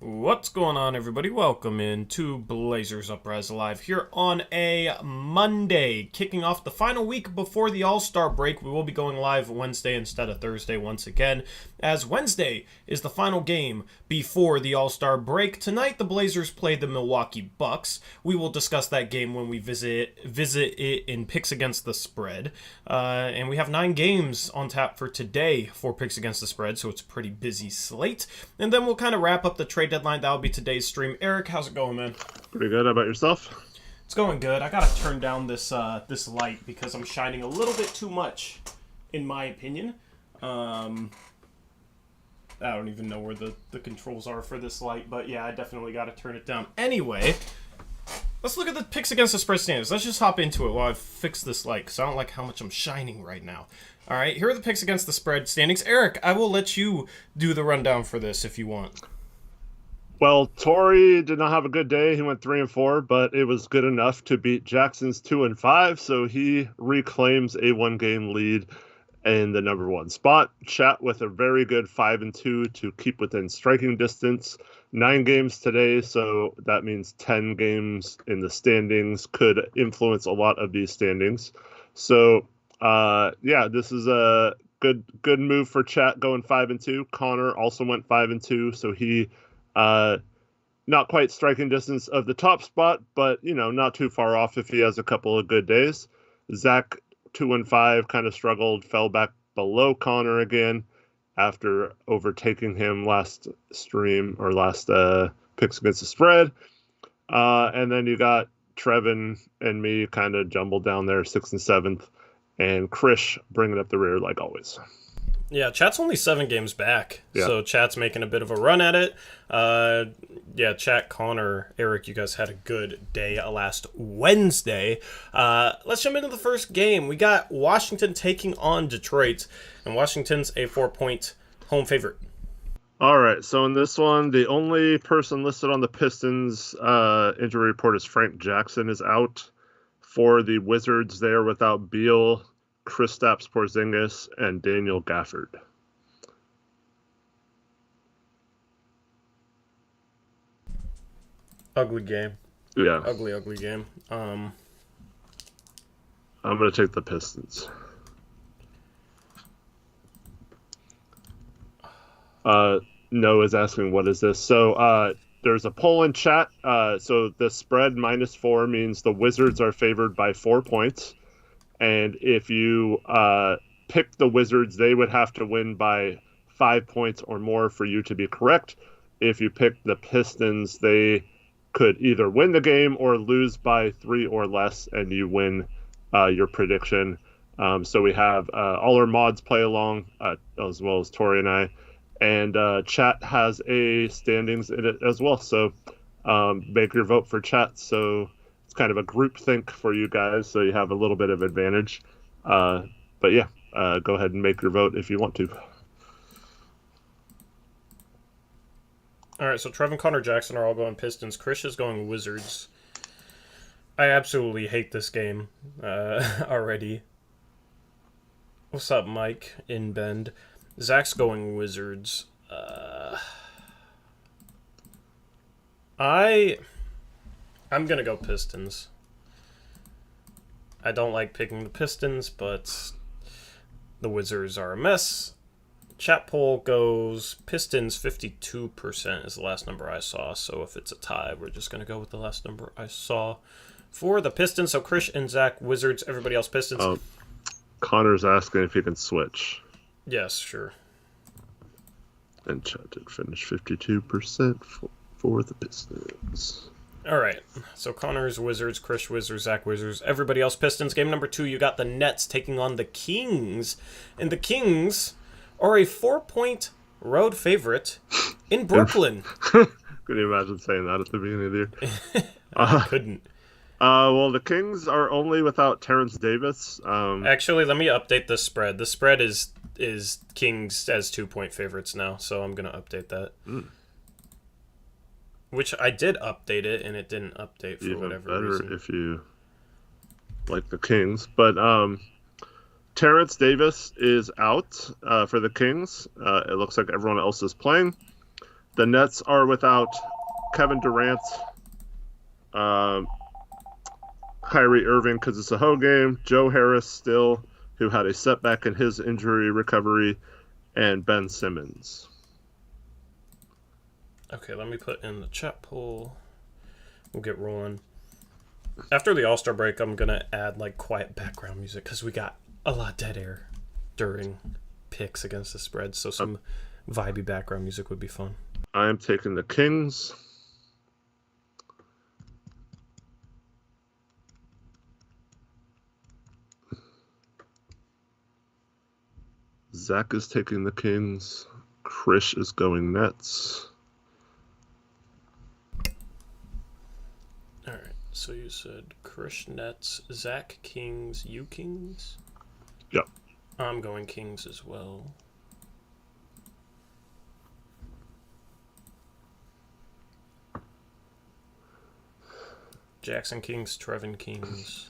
What's going on, everybody? Welcome in to Blazers Uprise Live here on a Monday, kicking off the final week before the All-Star break. We will be going live Wednesday instead of Thursday once again, as Wednesday is the final game before the All-Star break. Tonight, the Blazers play the Milwaukee Bucks. We will discuss that game when we visit it in picks against the spread. And we have 9 games on tap for today for picks against the spread, so it's a pretty busy slate. And then we'll kind of wrap up the trade deadline. That'll be today's stream. Eric, how's it going, man? Pretty good. How about yourself? It's going good. I gotta turn down this light because I'm shining a little bit too much, in my opinion. I don't even know where the controls are for this light, but yeah, I definitely gotta turn it down. Anyway, let's look at the picks against the spread standings. Let's just hop into it while I fix this light, because I don't like how much I'm shining right now. All right, here are the picks against the spread standings. Eric, I will let you do the rundown for this if you want. Well, Torrey did not have a good day. He went 3-4, but it was good enough to beat Jackson's 2-5, so he reclaims a 1-game lead in the number 1 spot. Chat with a very good 5-2 to keep within striking distance. 9 games today, so that means 10 games in the standings could influence a lot of these standings. So, this is a good move for Chat going 5-2. Connor also went 5-2, so he not quite striking distance of the top spot, but not too far off if he has a couple of good days. Zach 2-5 kind of struggled, fell back below Connor again after overtaking him last stream or last picks against the spread. And then you got Trevin and me kind of jumbled down there, 6th and 7th, and Krish bringing up the rear like always. Yeah, Chat's only 7 games back, yeah. So Chat's making a bit of a run at it. Chat, Connor, Eric, you guys had a good day last Wednesday. Let's jump into the first game. We got Washington taking on Detroit, and Washington's a 4-point home favorite. All right, so in this one, the only person listed on the Pistons injury report is Frank Jackson is out. For the Wizards, they are without Beal, Kristaps Porzingis, and Daniel Gafford. Ugly game. Yeah. Ugly game. I'm going to take the Pistons. No is asking, what is this? So there's a poll in chat. So the spread -4 means the Wizards are favored by 4 points. And if you pick the Wizards, they would have to win by 5 points or more for you to be correct. If you pick the Pistons, they could either win the game or lose by 3 or less, and you win your prediction. So we have all our mods play along, as well as Tori and I. And chat has a standings in it as well. So make your vote for chat. So it's kind of a group think for you guys, so you have a little bit of advantage. But yeah, go ahead and make your vote if you want to. All right, so Trevin, Connor, Jackson are all going Pistons. Krish is going Wizards. I absolutely hate this game already. What's up, Mike in Bend? Zach's going Wizards. I'm going to go Pistons. I don't like picking the Pistons, but the Wizards are a mess. Chat poll goes Pistons 52% is the last number I saw, so if it's a tie, we're just going to go with the last number I saw for the Pistons. So Krish and Zach, Wizards, everybody else Pistons. Connor's asking if he can switch. Yes, sure. And chat did finish 52% for the Pistons. All right, so Connor's Wizards, Krish Wizards, Zach Wizards, everybody else Pistons. Game number 2, you got the Nets taking on the Kings, and the Kings are a 4-point road favorite in Brooklyn. Could you imagine saying that at the beginning of the year? I couldn't. Well, the Kings are only without Terrence Davis. Actually, let me update the spread. The spread is Kings as 2-point favorites now, so I'm going to update that. Which I did update it, and it didn't update for even whatever better reason. If you like the Kings. But Terrence Davis is out for the Kings. It looks like everyone else is playing. The Nets are without Kevin Durant, Kyrie Irving because it's a home game, Joe Harris still, who had a setback in his injury recovery, and Ben Simmons. Okay, let me put in the chat poll. We'll get rolling. After the All-Star break, I'm going to add like quiet background music because we got a lot of dead air during picks against the spread, so some vibey background music would be fun. I am taking the Kings. Zach is taking the Kings. Krish is going Nets. All right, so you said Krish Nets, Zach Kings, you Kings? Yep. I'm going Kings as well. Jackson Kings, Trevin Kings.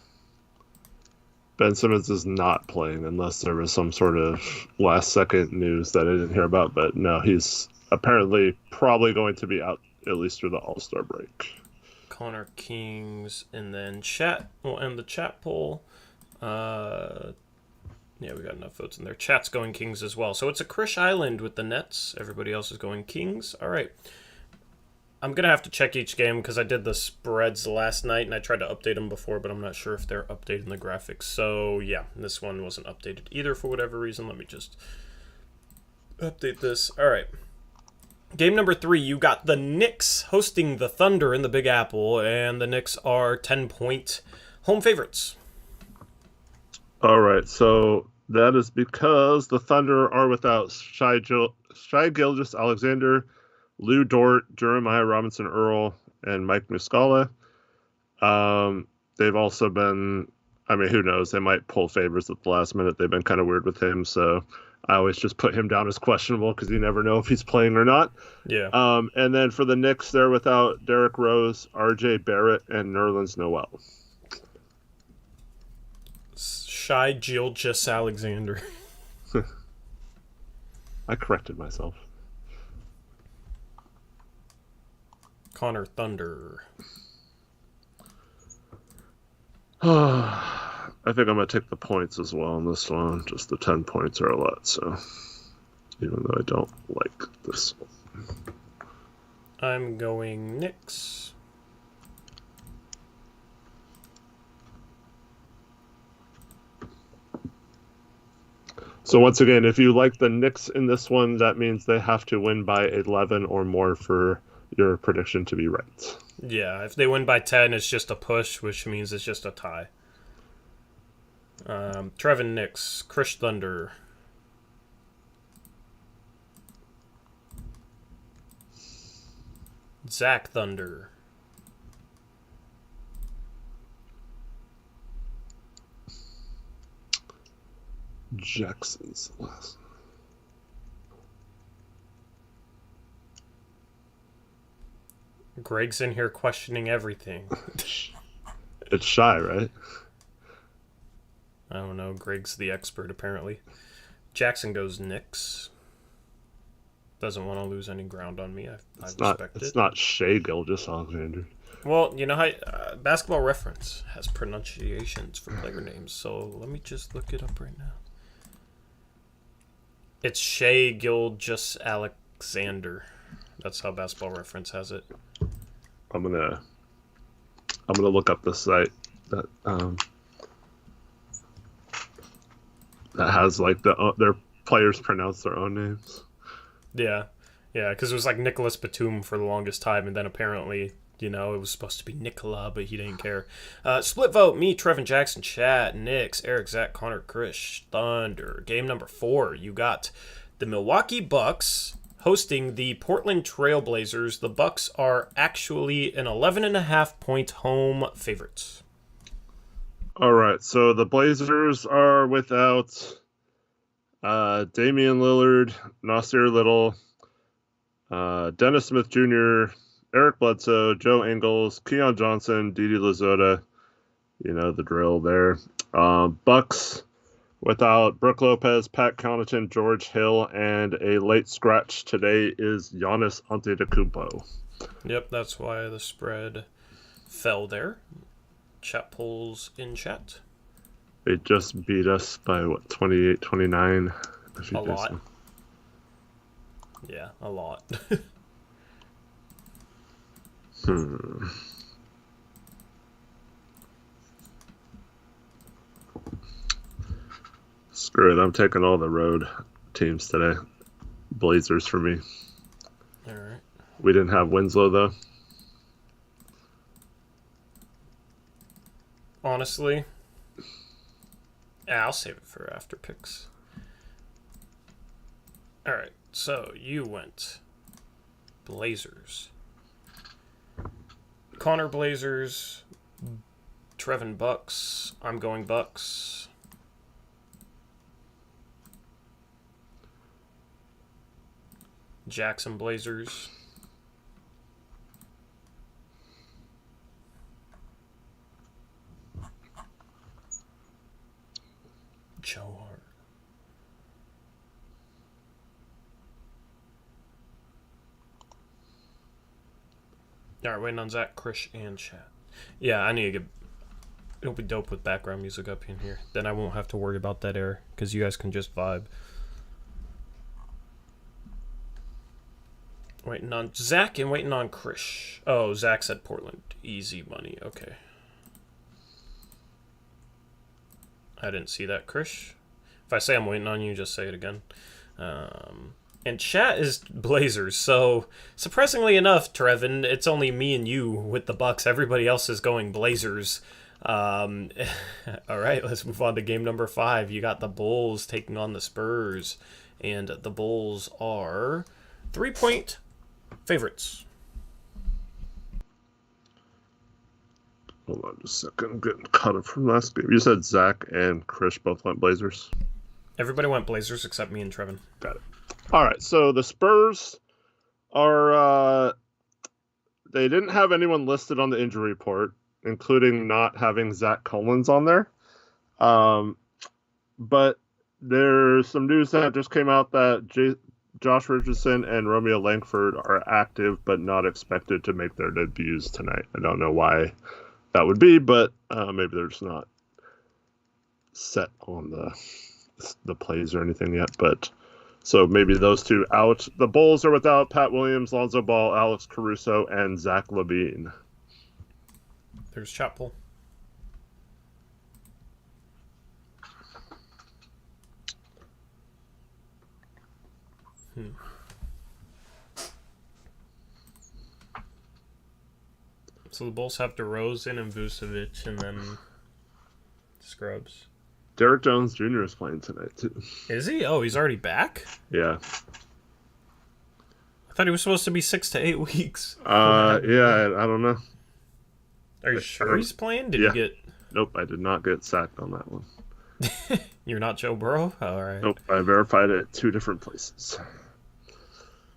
Ben Simmons is not playing unless there was some sort of last-second news that I didn't hear about. But no, he's apparently probably going to be out at least through the All-Star break. Connor Kings, and then chat. We'll end the chat poll. Yeah, we got enough votes in there. Chat's going Kings as well. So it's a Krish Island with the Nets. Everybody else is going Kings. All right. I'm going to have to check each game because I did the spreads last night and I tried to update them before, but I'm not sure if they're updating the graphics. So, yeah, this one wasn't updated either for whatever reason. Let me just update this. All right. Game number 3, you got the Knicks hosting the Thunder in the Big Apple, and the Knicks are 10-point home favorites. All right, so that is because the Thunder are without Shai Gilgeous-Alexander, Lou Dort, Jeremiah Robinson-Earl, and Mike Muscala. They've also been, I mean, who knows? They might pull favors at the last minute. They've been kind of weird with him, so I always just put him down as questionable because you never know if he's playing or not. Yeah. And then for the Knicks, they're without Derrick Rose, R.J. Barrett, and Nerlens Noel. Shai Gilgeous-Alexander. I corrected myself. Connor Thunder. I think I'm going to take the points as well in this one. Just the 10 points are a lot, so even though I don't like this one. I'm going Knicks. So once again, if you like the Knicks in this one, that means they have to win by 11 or more for your prediction to be right. Yeah, if they win by 10, it's just a push, which means it's just a tie. Trevin Knicks, Krish Thunder. Zach Thunder. Jackson's last. Greg's in here questioning everything. It's Shy, right? I don't know. Greg's the expert, apparently. Jackson goes Knicks. Doesn't want to lose any ground on me. I respect it. It's not Shai Gilgeous-Alexander. Well, you know how Basketball Reference has pronunciations for player names, so let me just look it up right now. It's Shai Gilgeous-Alexander. That's how Basketball Reference has it. I'm gonna look up the site that has like their players pronounce their own names. Yeah, because it was like Nicholas Batum for the longest time, and then apparently, you know, it was supposed to be Nicola, but he didn't care. Split vote, me, Trevin Jackson, Chat, Knicks, Eric, Zach, Connor, Krish, Thunder. Game number 4, you got the Milwaukee Bucks hosting the Portland Trailblazers. The Bucks are actually an 11.5-point home favorites. All right, so the Blazers are without Damian Lillard, Nasir Little, Dennis Smith Jr., Eric Bledsoe, Joe Ingles, Keon Johnson, Didi Lazota. You know the drill there. Bucks Without Brook Lopez, Pat Connaughton, George Hill, and a late scratch today is Giannis Antetokounmpo. Yep, that's why the spread fell there. Chat polls in chat. They just beat us by, 28-29? A lot. So. Yeah, a lot. Screw it, I'm taking all the road teams today. Blazers for me. All right. We didn't have Winslow, though. Honestly, I'll save it for after picks. All right, so you went Blazers. Connor Blazers, Trevin Bucks. I'm going Bucks. Jackson Blazers. Joe Hart. Alright, waiting on Zach, Krish, and chat. Yeah, I need to get... It'll be dope with background music up in here. Then I won't have to worry about that error, because you guys can just vibe. Waiting on Zach and waiting on Krish. Oh, Zach said Portland. Easy money. Okay. I didn't see that, Krish. If I say I'm waiting on you, just say it again. And chat is Blazers, so surprisingly enough, Trevin, it's only me and you with the Bucks. Everybody else is going Blazers. All right, let's move on to game number 5. You got the Bulls taking on the Spurs, and the Bulls are 3-point favorites. Hold on just a second. I'm getting caught up from last game. You said Zach and Krish both went Blazers? Everybody went Blazers except me and Trevin. Got it. All right, so the Spurs are... they didn't have anyone listed on the injury report, including not having Zach Collins on there. But there's some news that just came out that Josh Richardson and Romeo Langford are active but not expected to make their debuts tonight. I don't know why that would be, but maybe they're just not set on the plays or anything yet. But so maybe those two out. The Bulls are without Pat Williams, Lonzo Ball, Alex Caruso, and Zach LaVine. There's Chapel. So the Bulls have DeRozan and Vucevic, and then Scrubs. Derek Jones Jr. is playing tonight, too. Is he? Oh, he's already back? Yeah. I thought he was supposed to be 6 to 8 weeks. Yeah, I don't know. Are you sure he's playing? Did yeah. you get... Nope, I did not get sacked on that one. You're not Joe Burrow? All right. Nope, I verified it at 2 different places.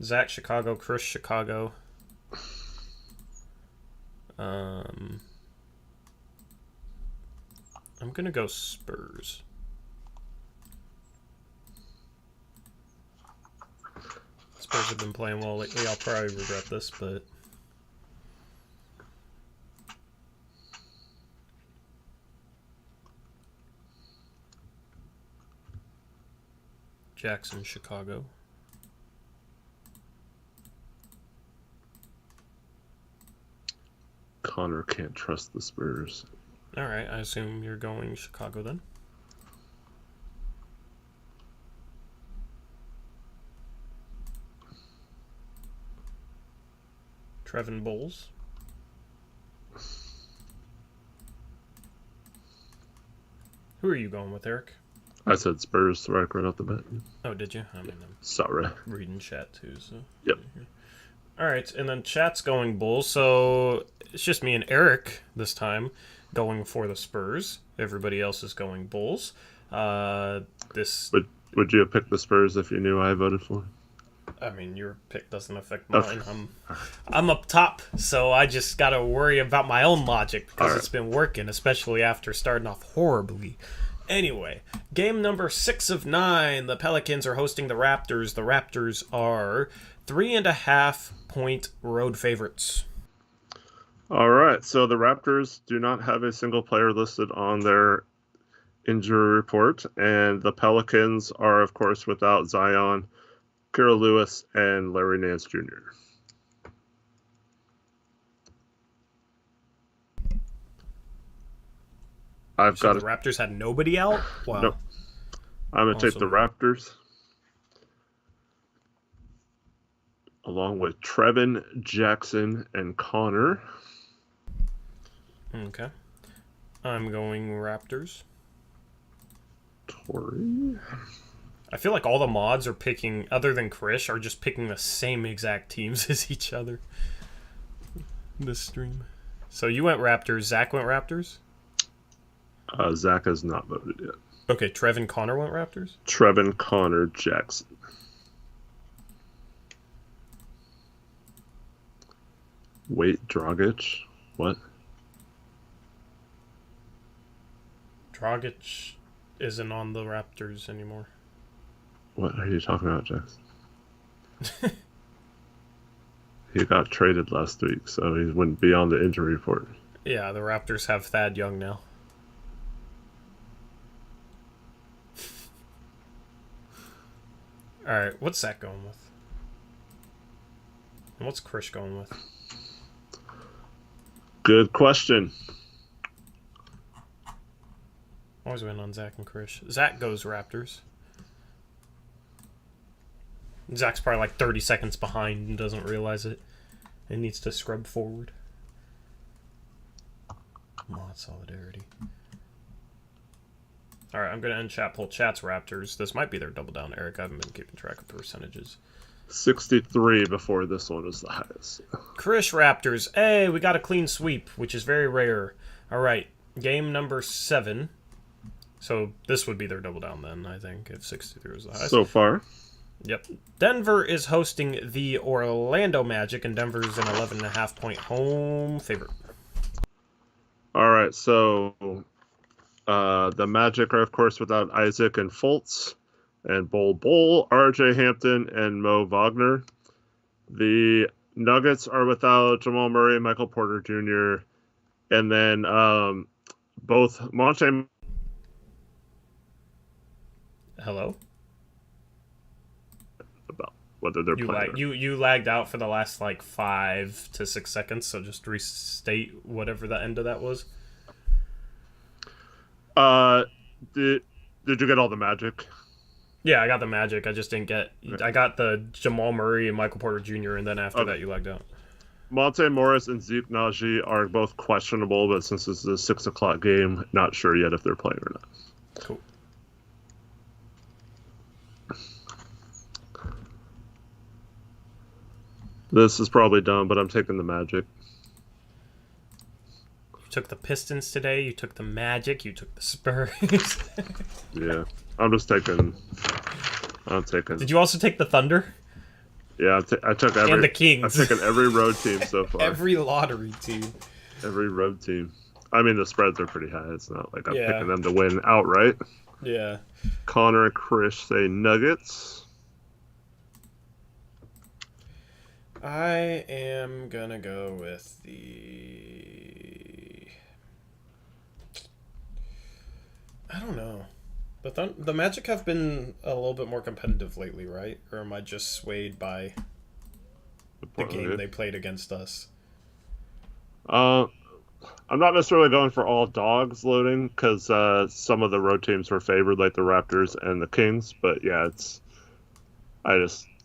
Zach, Chicago. Chris, Chicago. I'm going to go Spurs. Spurs have been playing well lately. I'll probably regret this, but... Jackson, Chicago. Connor can't trust the Spurs. All right, I assume you're going Chicago then. Trevin Bulls. Who are you going with, Eric? I said Spurs right off the bat. Oh, did you? I mean, I'm sorry. Reading chat too, so. Yep. All right, and then chat's going Bulls, so it's just me and Eric this time going for the Spurs. Everybody else is going Bulls. Would you have picked the Spurs if you knew I voted for? I mean, your pick doesn't affect mine. I'm up top, so I just got to worry about my own logic because it's been working, especially after starting off horribly Anyway, game number 6 of 9. The Pelicans are hosting the Raptors. The Raptors are 3.5-point road favorites. All right, so the Raptors do not have a single player listed on their injury report, and the Pelicans are, of course, without Zion, Kira Lewis, and Larry Nance Jr. So the Raptors had nobody out? Wow. Nope. I'm going to take the Raptors along with Trevin, Jackson, and Connor. Okay. I'm going Raptors. Tori. I feel like all the mods are picking, other than Krish, are just picking the same exact teams as each other this stream. So you went Raptors. Zach went Raptors? Zach has not voted yet. Okay, Trevin Connor went Raptors? Trevin Connor Jackson. Wait, Dragic? What? Dragic isn't on the Raptors anymore. What are you talking about, Jackson? He got traded last week, so he wouldn't be on the injury report. Yeah, the Raptors have Thad Young now. Alright, what's Zach going with? And what's Krish going with? Good question. Always win on Zach and Krish. Zach goes Raptors. Zach's probably like 30 seconds behind and doesn't realize it. And needs to scrub forward. Mod solidarity. Alright, I'm going to end chat poll. Chat's Raptors. This might be their double down, Eric. I haven't been keeping track of percentages. 63 before this one was the highest. Krish Raptors. Hey, we got a clean sweep, which is very rare. Alright, game number 7. So this would be their double down then, I think, if 63 was the highest. So far. Yep. Denver is hosting the Orlando Magic, and Denver's an 11.5-point home favorite. All right, so the Magic are, of course, without Isaac and Fultz, and Bol, R.J. Hampton, and Mo Wagner. The Nuggets are without Jamal Murray, Michael Porter Jr., and then both Monte. Hello? About whether they're playing. You lagged out for the last like 5 to 6 seconds, so just restate whatever the end of that was. Did you get all the Magic? Yeah, I got the Magic. I just didn't get. I got the Jamal Murray and Michael Porter Jr. and then after that you lagged out. Monte Morris and Zeke Naji are both questionable, but since this is a 6 o'clock game, not sure yet if they're playing or not. Cool. This is probably dumb, but I'm taking the Magic. You took the Pistons today. You took the Magic. You took the Spurs. Yeah, I'm taking. Did you also take the Thunder? Yeah, I took every. And the Kings. I've taken every road team so far. Every lottery team. Every road team. I mean, the spreads are pretty high. It's not like I'm picking them to win outright. Yeah. Connor and Krish say Nuggets. I am gonna go with the. I don't know. The Magic have been a little bit more competitive lately, right? Or am I just swayed by the game they played against us? I'm not necessarily going for all dogs loading because some of the road teams were favored, like the Raptors and the Kings. But yeah,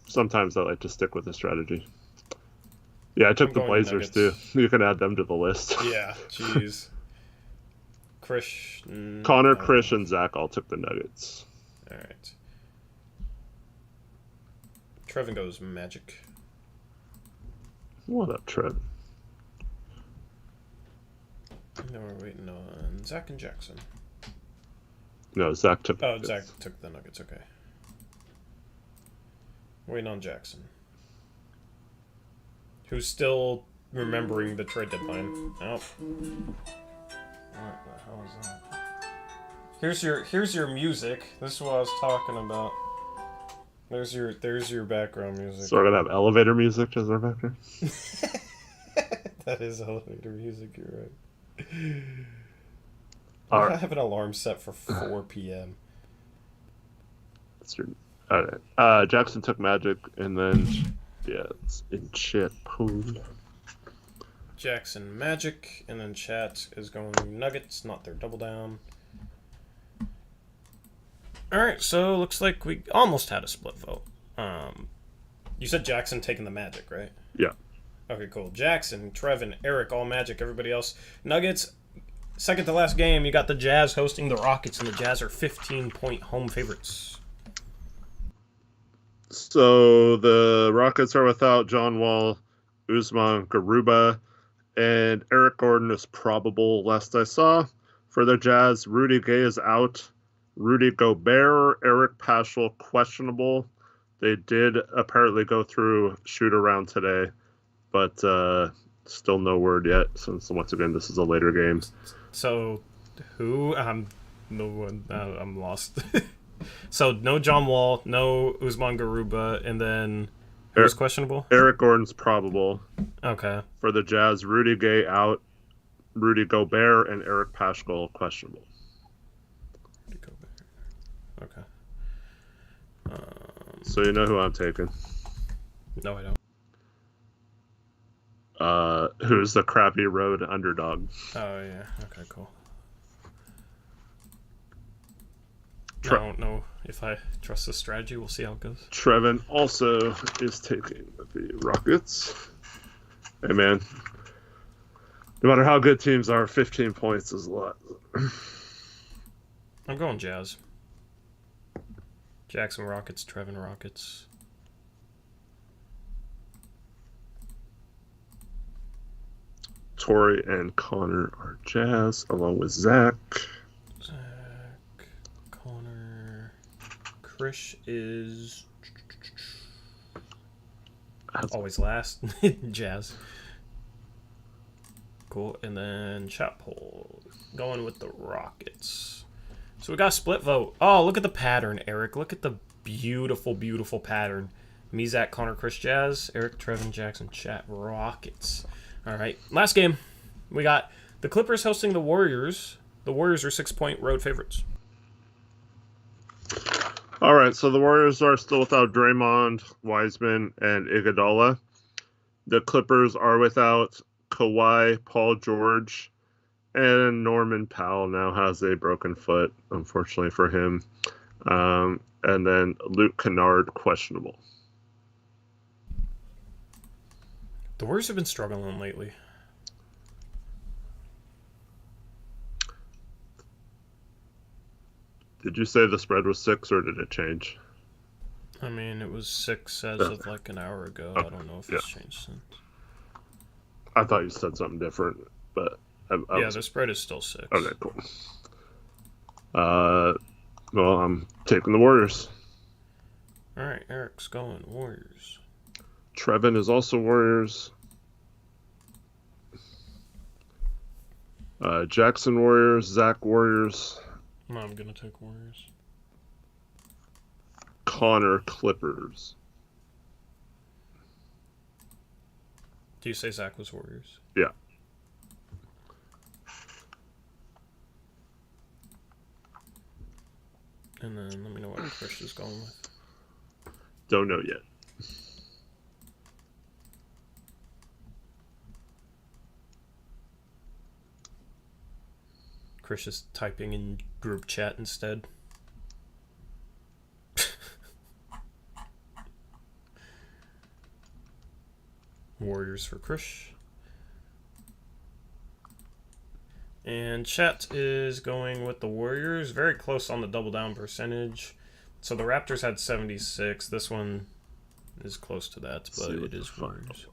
sometimes I like to stick with the strategy. Yeah, I took the Blazers too. You can add them to the list. Yeah, jeez. Connor, Krish, and Zach all took the Nuggets. All right. Trevin goes Magic. What up, Trev? No, we're waiting on Zach and Jackson. No, Zach took. Oh, Zach took the Nuggets. Okay. Waiting on Jackson, who's still remembering the trade deadline. Oh. What the hell is that? Here's your music. This is what I was talking about. There's your background music. So we're gonna have elevator music as our background. That is elevator music. You're right. All I right. have an alarm set for 4 p.m. That's your. All right. Jackson took Magic, and then it's in chat pool. Jackson Magic, and then chat is going Nuggets, not their double down. Alright, so looks like we almost had a split vote. You said Jackson taking the Magic, right? Yeah. Okay, cool. Jackson, Trevin, Eric, all Magic, everybody else. Nuggets, second to last game, you got the Jazz hosting the Rockets, and the Jazz are 15-point home favorites. So the Rockets are without John Wall, Usman Garuba, and Eric Gordon is probable, last I saw. For the Jazz, Rudy Gay is out. Rudy Gobert, Eric Paschall, questionable. They did apparently go through shoot around today, but still no word yet, since once again this is a later game. So, who? No one. I'm lost. So, no John Wall, no Usman Garuba, and then who's questionable? Eric Gordon's probable. Okay. For the Jazz, Rudy Gay out, Rudy Gobert, and Eric Paschall questionable. Okay. So you know who I'm taking. No, I don't. Who's the crappy road underdog. Oh, yeah. Okay, cool. I don't know if I trust this strategy. We'll see how it goes. Trevin also is taking the Rockets. Hey, man. No matter how good teams are, 15 points is a lot. I'm going Jazz. Jackson Rockets, Trevin Rockets. Tori and Connor are Jazz, along with Zach. Zach, Connor, Krish is always last. Jazz. Cool. And then chat poll going with the Rockets. So we got a split vote. Oh, look at the pattern, Eric. Look at the beautiful, beautiful pattern. Me, Zach, Connor, Chris, Jazz, Eric, Trevin, Jackson, chat, Rockets. All right, last game. We got the Clippers hosting the Warriors. The Warriors are 6-point road favorites. All right, so the Warriors are still without Draymond, Wiseman, and Iguodala. The Clippers are without Kawhi, Paul George, and Norman Powell now has a broken foot, unfortunately for him. And then Luke Kennard, questionable. The Warriors have been struggling lately. Did you say the spread was 6 or did it change? I mean, it was 6 as of like an hour ago. I don't know if it's changed since. I thought you said something different, but... the spread is still 6. Okay, cool. Well, I'm taking the Warriors. All right, Eric's going Warriors. Trevin is also Warriors. Jackson Warriors, Zach Warriors. No, I'm going to take Warriors. Connor Clippers. Do you say Zach was Warriors? Yeah. And then let me know what Chris is going with. Don't know yet. Chris is typing in group chat instead. Warriors for Chris. And chat is going with the Warriors. Very close on the double down percentage. So the Raptors had 76. This one is close to that, but it is Warriors.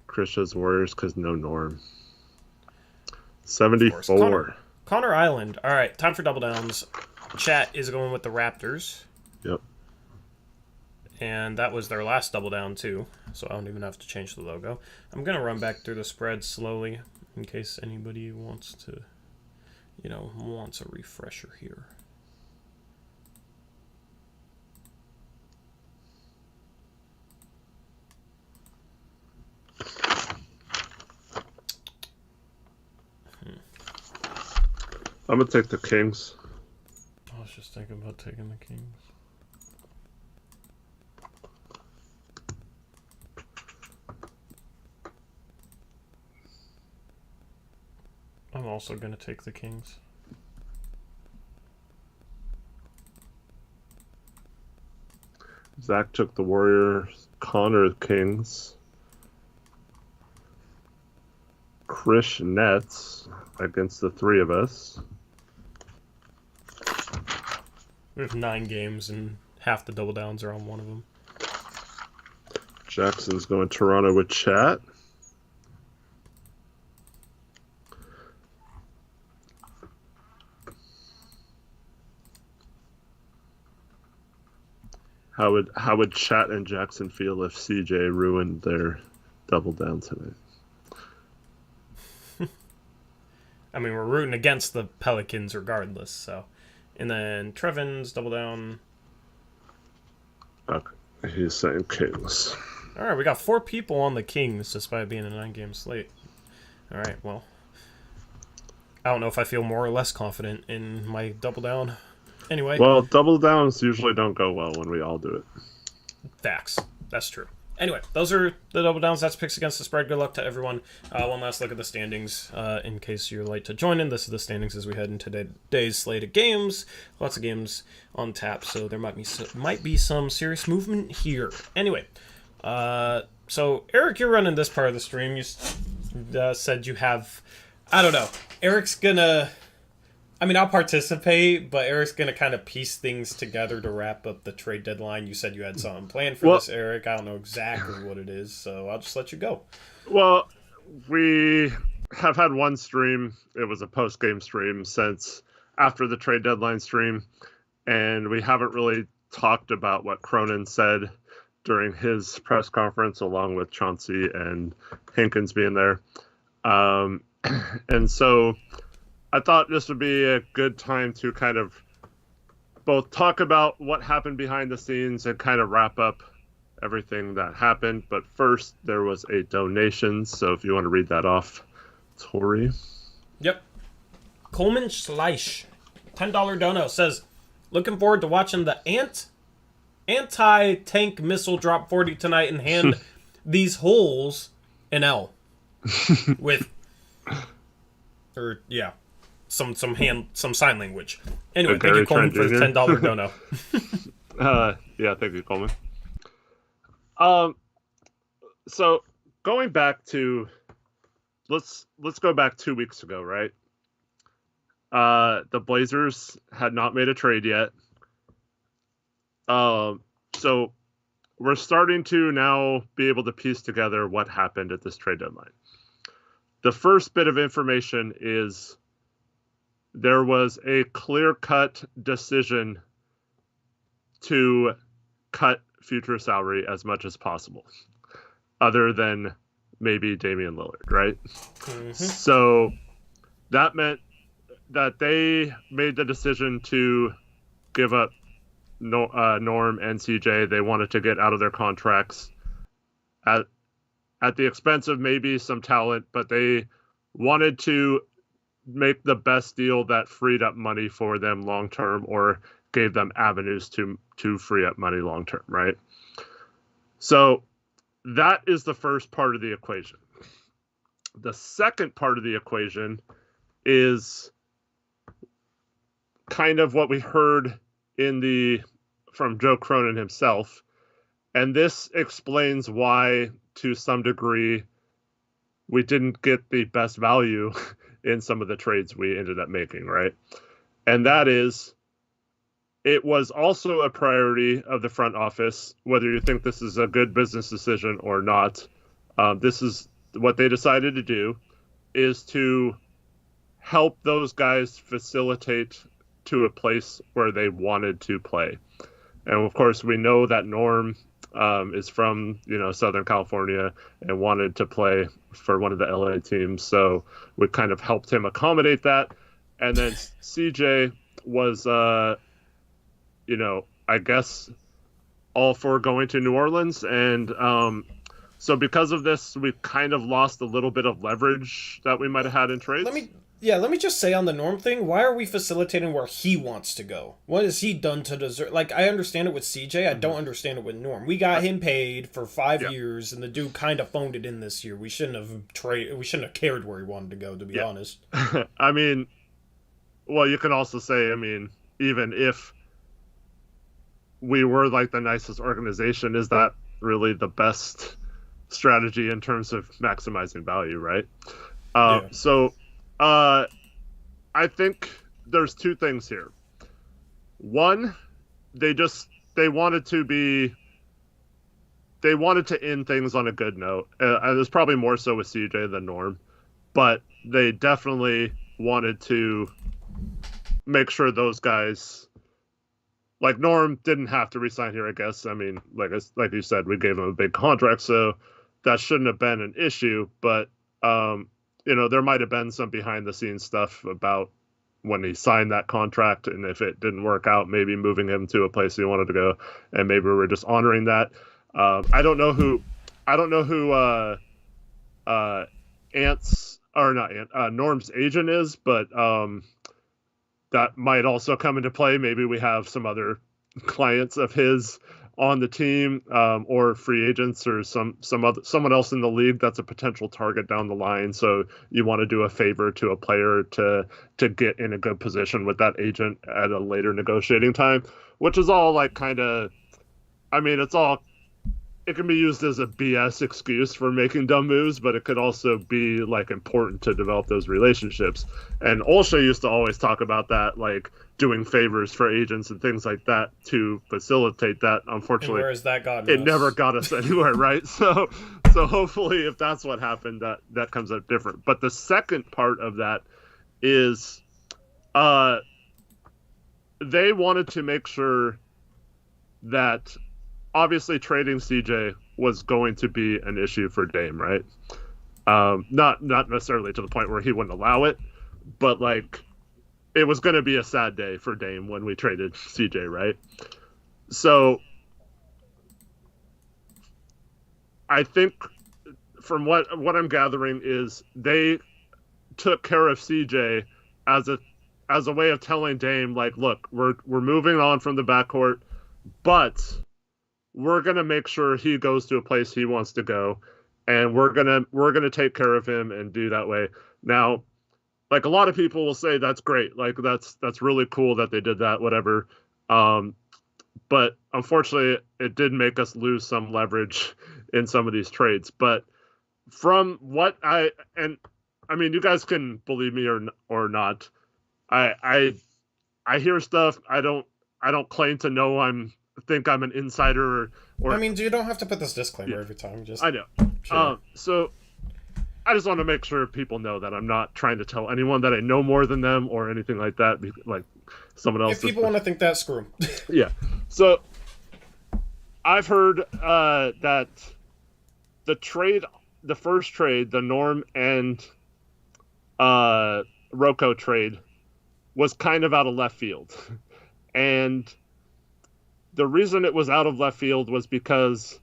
Chris has Warriors because no Norm. 74. Connor Island. All right, time for double downs. Chat is going with the Raptors. Yep. And that was their last double down, too. So I don't even have to change the logo. I'm going to run back through the spread slowly in case anybody wants to wants a refresher here. I'm going to take the Kings. I was just thinking about taking the Kings. I'm also going to take the Kings. Zach took the Warriors. Connor the Kings. Chris Nets against the three of us. We have 9 games and half the double downs are on one of them. Jackson's going Toronto with Chat. How would Chat and Jackson feel if CJ ruined their double down tonight? I mean, we're rooting against the Pelicans regardless, so. And then Trevin's double down. Okay, he's saying Kings. All right, we got 4 people on the Kings despite being a 9-game slate. All right, well. I don't know if I feel more or less confident in my double down. Anyway. Well, double downs usually don't go well when we all do it. Facts. That's true. Anyway, those are the double downs. That's picks against the spread. Good luck to everyone. One last look at the standings in case you're late to join in. This is the standings as we head into today's slate of games. Lots of games on tap, so there might be some serious movement here. Anyway, so Eric, you're running this part of the stream. You said you have, I don't know. Eric's gonna, I mean, I'll participate, but Eric's going to kind of piece things together to wrap up the trade deadline. You said you had something planned for this, Eric. I don't know exactly what it is, so I'll just let you go. Well, we have had one stream. It was a post-game stream since after the trade deadline stream, and we haven't really talked about what Cronin said during his press conference, along with Chauncey and Hankins being there. And so I thought this would be a good time to kind of both talk about what happened behind the scenes and kind of wrap up everything that happened. But first, there was a donation. So if you want to read that off, Tori. Yep. Coleman Schleich, $10 dono, says, looking forward to watching the anti-tank missile drop 40 tonight and hand these holes an L. With, or, yeah. Some sign language. Anyway, thank you, Coleman, for the $10 dono. Yeah, thank you, Coleman. So going back to let's go back 2 weeks ago, right? The Blazers had not made a trade yet. So we're starting to now be able to piece together what happened at this trade deadline. The first bit of information is there was a clear-cut decision to cut future salary as much as possible, other than maybe Damian Lillard, right? Mm-hmm. So that meant that they made the decision to give up Norm and CJ. They wanted to get out of their contracts at the expense of maybe some talent, but they wanted to make the best deal that freed up money for them long term, or gave them avenues to free up money long term, right? So that is the first part of the equation. The second part of the equation is kind of what we heard from Joe Cronin himself, and this explains why, to some degree, we didn't get the best value in some of the trades we ended up making, right? And that is, it was also a priority of the front office, whether you think this is a good business decision or not. This is what they decided to do, is to help those guys facilitate to a place where they wanted to play. And of course, we know that Norm is from Southern California and wanted to play for one of the LA teams, so we kind of helped him accommodate that. and then CJ was, I guess all for going to New Orleans, and so because of this, we kind of lost a little bit of leverage that we might have had in trades. Let me just say on the Norm thing, why are we facilitating where he wants to go? What has he done to deserve? Like, I understand it with CJ, I don't understand it with Norm. We got him paid for 5 years, and the dude kind of phoned it in this year. We shouldn't have cared where he wanted to go, to be honest. I mean, well, you can also say, even if we were like the nicest organization, is that really the best strategy in terms of maximizing value, right? So I think there's two things here. One, they wanted to end things on a good note. And it's probably more so with CJ than Norm, but they definitely wanted to make sure those guys, like Norm, didn't have to resign here, I guess. I mean, like you said, we gave him a big contract, so that shouldn't have been an issue. But there might have been some behind the scenes stuff about when he signed that contract, and if it didn't work out, maybe moving him to a place he wanted to go, and maybe we're just honoring that. I don't know who Norm's agent is, but that might also come into play. Maybe we have some other clients of his on the team, or free agents, or someone else in the league that's a potential target down the line. So you want to do a favor to a player to get in a good position with that agent at a later negotiating time, which is all like kind of, it can be used as a BS excuse for making dumb moves, but it could also be like important to develop those relationships. And Olsha used to always talk about that, like doing favors for agents and things like that to facilitate that. Unfortunately, where has that gotten it never got us anywhere, right? So hopefully, if that's what happened, that comes out different. But the second part of that is, they wanted to make sure that obviously trading CJ was going to be an issue for Dame, right? Not necessarily to the point where he wouldn't allow it, but like it was going to be a sad day for Dame when we traded CJ, right? So I think from what I'm gathering is they took care of CJ as a way of telling Dame, like, look, we're moving on from the backcourt, but we're going to make sure he goes to a place he wants to go, and we're going to take care of him and do that way. Now, like a lot of people will say that's great. Like that's really cool that they did that, whatever. But unfortunately it did make us lose some leverage in some of these trades. But from what you guys can believe me or not. I hear stuff. I don't claim to know think I'm an insider or you don't have to put this disclaimer every time. Just I know. Sure. So I just want to make sure people know that I'm not trying to tell anyone that I know more than them or anything like that. Like someone else. If people want to think that, screw them. Yeah. So I've heard that the first trade, the Norm and Rocco trade, was kind of out of left field, and the reason it was out of left field was because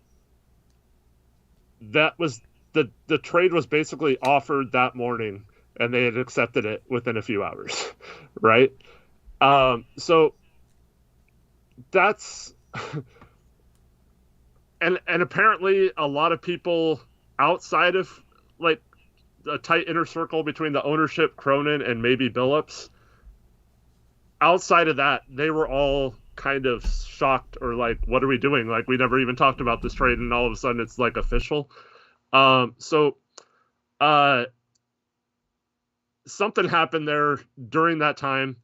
that was the trade was basically offered that morning and they had accepted it within a few hours, right? So that's and apparently a lot of people outside of like a tight inner circle between the ownership, Cronin, and maybe Billups, outside of that, they were all kind of shocked or like, what are we doing? Like, we never even talked about this trade, and all of a sudden it's like official. So something happened there during that time,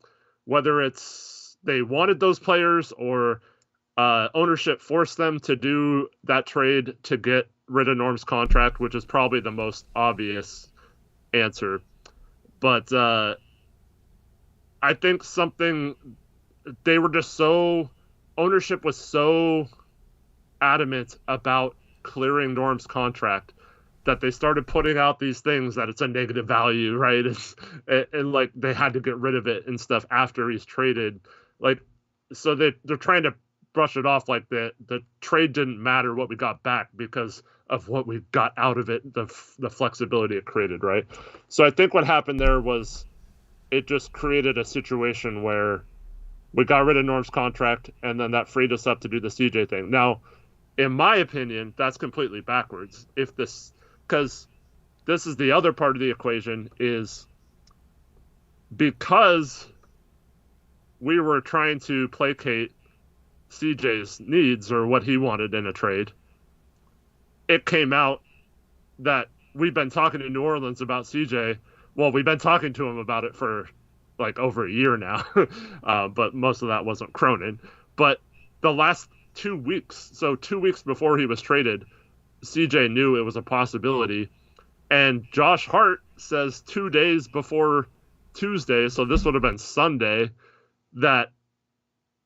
whether it's they wanted those players or ownership forced them to do that trade to get rid of Norm's contract, which is probably the most obvious answer. But I think they were just ownership was so adamant about clearing Norm's contract that they started putting out these things that it's a negative value, right? And like they had to get rid of it and stuff after he's traded. Like, so they're trying to brush it off like the trade didn't matter what we got back because of what we got out of it, the flexibility it created, right? So I think what happened there was it just created a situation where we got rid of Norm's contract, and then that freed us up to do the CJ thing. Now, in my opinion, that's completely backwards. Because this is the other part of the equation, is because we were trying to placate CJ's needs or what he wanted in a trade, it came out that we've been talking to New Orleans about CJ. Well, we've been talking to him about it for like over a year now, but most of that wasn't Cronin. But the last 2 weeks, so 2 weeks before he was traded, CJ knew it was a possibility. And Josh Hart says 2 days before Tuesday, so this would have been Sunday, that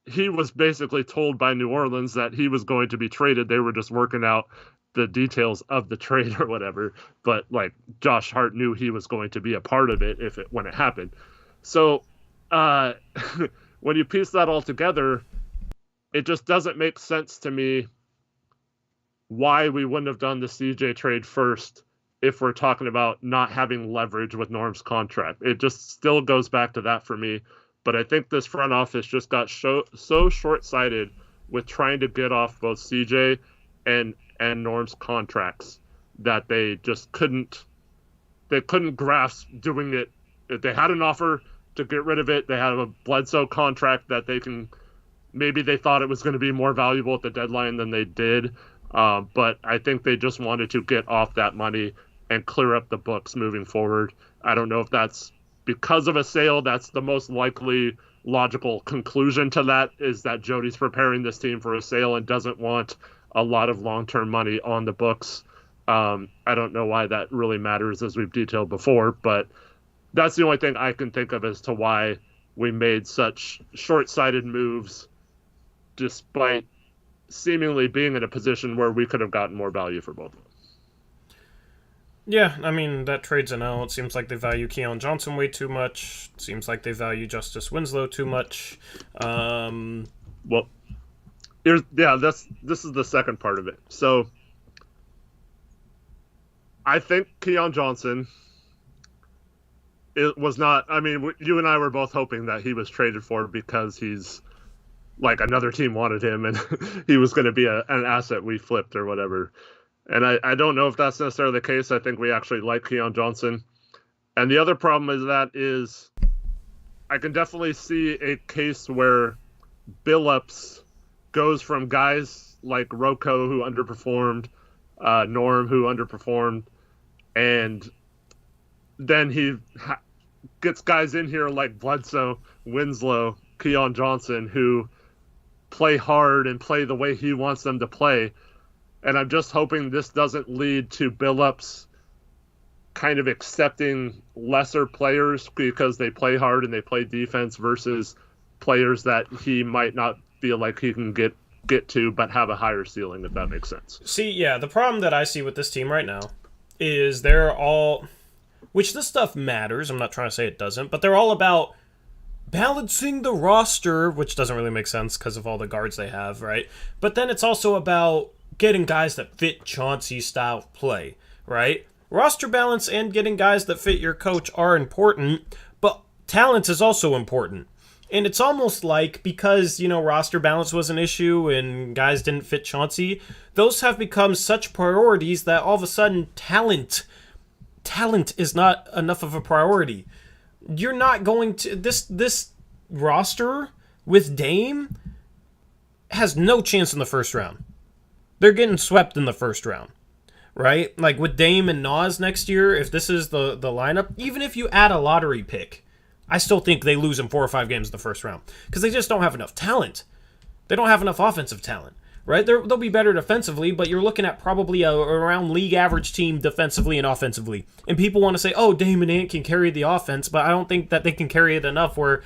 he was basically told by New Orleans that he was going to be traded. They were just working out the details of the trade or whatever. But like Josh Hart knew he was going to be a part of it when it happened. So when you piece that all together, it just doesn't make sense to me why we wouldn't have done the CJ trade first if we're talking about not having leverage with Norm's contract. It just still goes back to that for me. But I think this front office just got so short-sighted with trying to get off both CJ and Norm's contracts that they just couldn't grasp doing it. If they had an offer to get rid of it, they had a Bledsoe contract that maybe they thought it was going to be more valuable at the deadline than they did. But I think they just wanted to get off that money and clear up the books moving forward. I don't know if that's because of a sale. That's the most likely logical conclusion to that, is that Jody's preparing this team for a sale and doesn't want a lot of long-term money on the books. I don't know why that really matters, as we've detailed before, but that's the only thing I can think of as to why we made such short-sighted moves despite seemingly being in a position where we could have gotten more value for both of them. Yeah, I mean, that trade's an L. It seems like they value Keon Johnson way too much. It seems like they value Justice Winslow too much. Well, this is the second part of it. So I think Keon Johnson, it was not, I mean, you and I were both hoping that he was traded for because he's like another team wanted him and he was going to be an asset we flipped or whatever. And I don't know if that's necessarily the case. I think we actually like Keon Johnson. And the other problem is I can definitely see a case where Billups goes from guys like Rocco, who underperformed, Norm, who underperformed, and then he gets guys in here like Bledsoe, Winslow, Keon Johnson, who play hard and play the way he wants them to play. And I'm just hoping this doesn't lead to Billups kind of accepting lesser players because they play hard and they play defense versus players that he might not feel like he can get to but have a higher ceiling, if that makes sense. See, yeah, the problem that I see with this team right now is they're all, which this stuff matters, I'm not trying to say it doesn't, but they're all about balancing the roster, which doesn't really make sense because of all the guards they have, right? But then it's also about getting guys that fit Chauncey's style of play, right? Roster balance and getting guys that fit your coach are important, but talent is also important. And it's almost like because, roster balance was an issue and guys didn't fit Chauncey, those have become such priorities that all of a sudden talent is not enough of a priority. You're not going to... This roster with Dame has no chance in the first round. They're getting swept in the first round, right? Like with Dame and Nas next year, if this is the lineup, even if you add a lottery pick, I still think they lose in 4 or 5 games in the first round because they just don't have enough talent. They don't have enough offensive talent, right? They'll be better defensively, but you're looking at probably around league average team defensively and offensively. And people want to say, oh, Dame and Ant can carry the offense, but I don't think that they can carry it enough where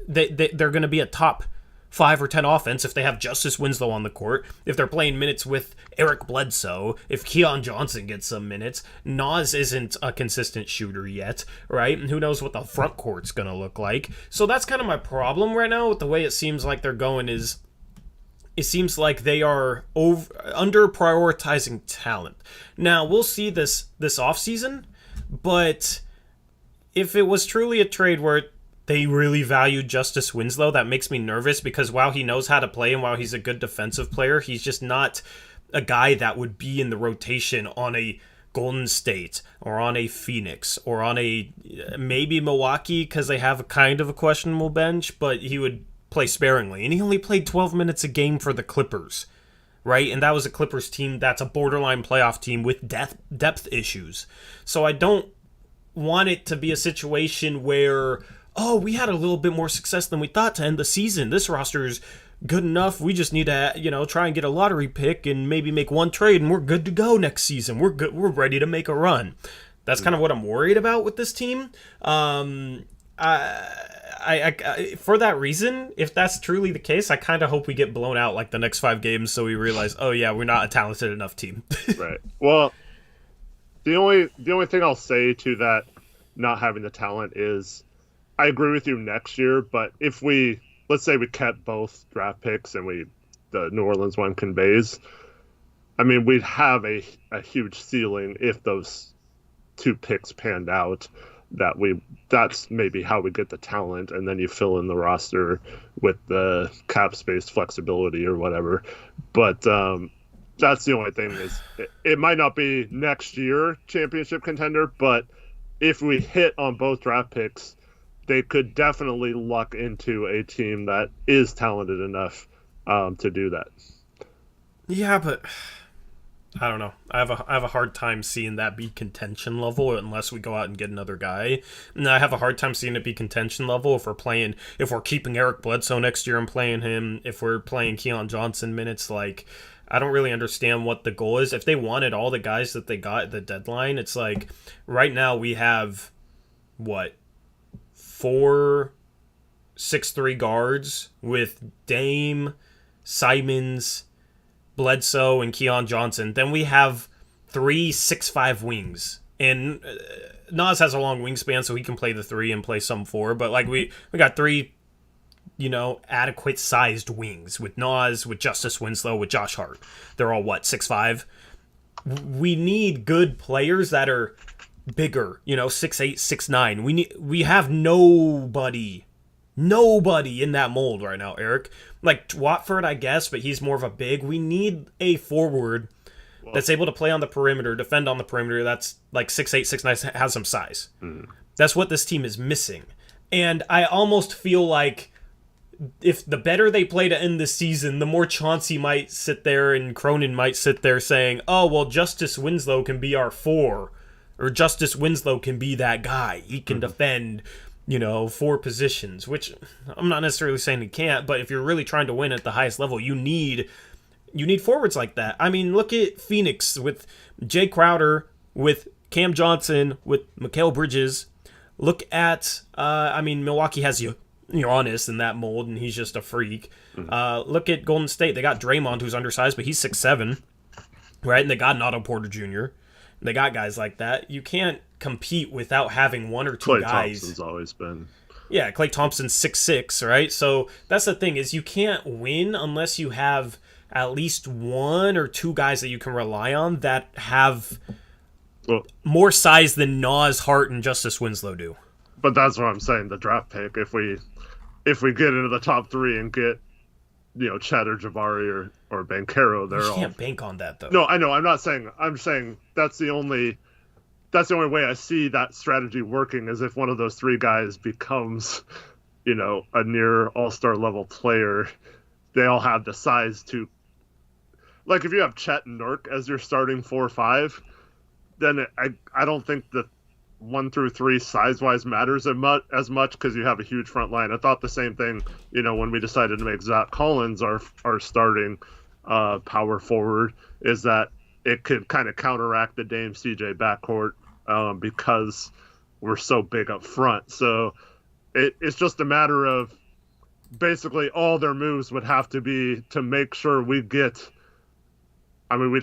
they're going to be a top 5 or 10 offense if they have Justice Winslow on the court, if they're playing minutes with Eric Bledsoe, if Keon Johnson gets some minutes. Nas isn't a consistent shooter yet, right? And who knows what the front court's going to look like. So that's kind of my problem right now with the way it seems like they're going is it seems like they are under prioritizing talent. Now, we'll see this offseason, but if it was truly a trade where they really value Justice Winslow, that makes me nervous because while he knows how to play and while he's a good defensive player, he's just not a guy that would be in the rotation on a Golden State or on a Phoenix or on a maybe Milwaukee because they have a kind of a questionable bench, but he would play sparingly. And he only played 12 minutes a game for the Clippers, right? And that was a Clippers team that's a borderline playoff team with depth issues. So I don't want it to be a situation where we had a little bit more success than we thought to end the season. This roster is good enough. We just need to, try and get a lottery pick and maybe make one trade, and we're good to go next season. We're good. We're ready to make a run. That's kind of what I'm worried about with this team. I for that reason, if that's truly the case, I kind of hope we get blown out like the next 5 games, so we realize, we're not a talented enough team. Right. Well, the only thing I'll say to that, not having the talent is, I agree with you next year, but if let's say we kept both draft picks and the New Orleans one conveys, I mean, we'd have a huge ceiling if those 2 picks panned out. That's maybe how we get the talent, and then you fill in the roster with the cap space flexibility or whatever. But that's the only thing is it might not be next year championship contender, but if we hit on both draft picks, they could definitely luck into a team that is talented enough to do that. Yeah, but I don't know. I have a hard time seeing that be contention level unless we go out and get another guy. And I have a hard time seeing it be contention level if we're keeping Eric Bledsoe next year and playing him, if we're playing Keon Johnson minutes. Like, I don't really understand what the goal is. If they wanted all the guys that they got at the deadline, it's like right now we have 4 6'3" guards with Dame, Simons, Bledsoe, and Keon Johnson. Then we have 3 6'5" wings. And Nas has a long wingspan, so he can play the 3 and play some 4. But like we got 3, adequate sized wings with Nas, with Justice Winslow, with Josh Hart. They're all 6'5". We need good players that are bigger, 6'8", 6'9". We have nobody in that mold right now, Eric. Like Watford, I guess, but he's more of a big. We need a forward that's able to play on the perimeter, defend on the perimeter, that's like 6'8", 6'9", has some size. That's what this team is missing. And I almost feel like if the better they play to end the season, the more Chauncey might sit there and Cronin might sit there saying, Justice Winslow can be our 4. Or Justice Winslow can be that guy. He can defend, 4 positions, which I'm not necessarily saying he can't, but if you're really trying to win at the highest level, you need forwards like that. I mean, look at Phoenix with Jay Crowder, with Cam Johnson, with Mikal Bridges. Look at, Milwaukee has Giannis in that mold, and he's just a freak. Look at Golden State. They got Draymond, who's undersized, but he's 6'7", right? And they got Otto Porter Jr., They got guys like that. You can't compete without having 1 or 2 Klay guys. Thompson's always been. Yeah, Klay Thompson's 6'6", right? So that's the thing is you can't win unless you have at least 1 or 2 guys that you can rely on that have more size than Nas, Hart, and Justice Winslow do. But that's what I'm saying. The draft pick, if we get into the top 3 and get Chet or Jabari or Banchero, You can't bank on that, though. No, I know. I'm saying that's the only way I see that strategy working is if one of those 3 guys becomes, a near all-star level player. They all have the size to, like, if you have Chet and Nurk as your starting 4 or 5, then I don't think the 1 through 3 size-wise matters as much because you have a huge front line. I thought the same thing, when we decided to make Zach Collins our starting power forward, is that it could kind of counteract the Dame CJ backcourt because we're so big up front. So it's just a matter of basically all their moves would have to be to make sure we'd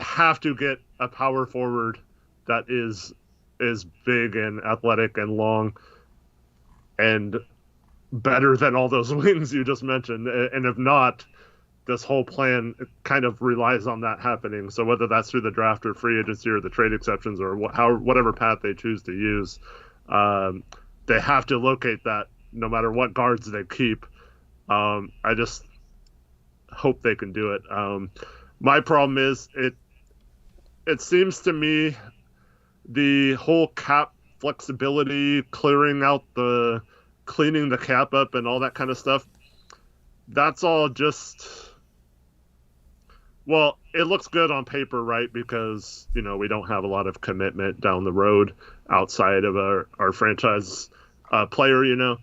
have to get a power forward that is big and athletic and long and better than all those wings you just mentioned. And if not, this whole plan kind of relies on that happening. So whether that's through the draft or free agency or the trade exceptions or whatever path they choose to use, they have to locate that no matter what guards they keep. I just hope they can do it. My problem is it seems to me the whole cap flexibility, cleaning the cap up and all that kind of stuff, that's all just, well, it looks good on paper, right? Because, we don't have a lot of commitment down the road outside of our franchise player,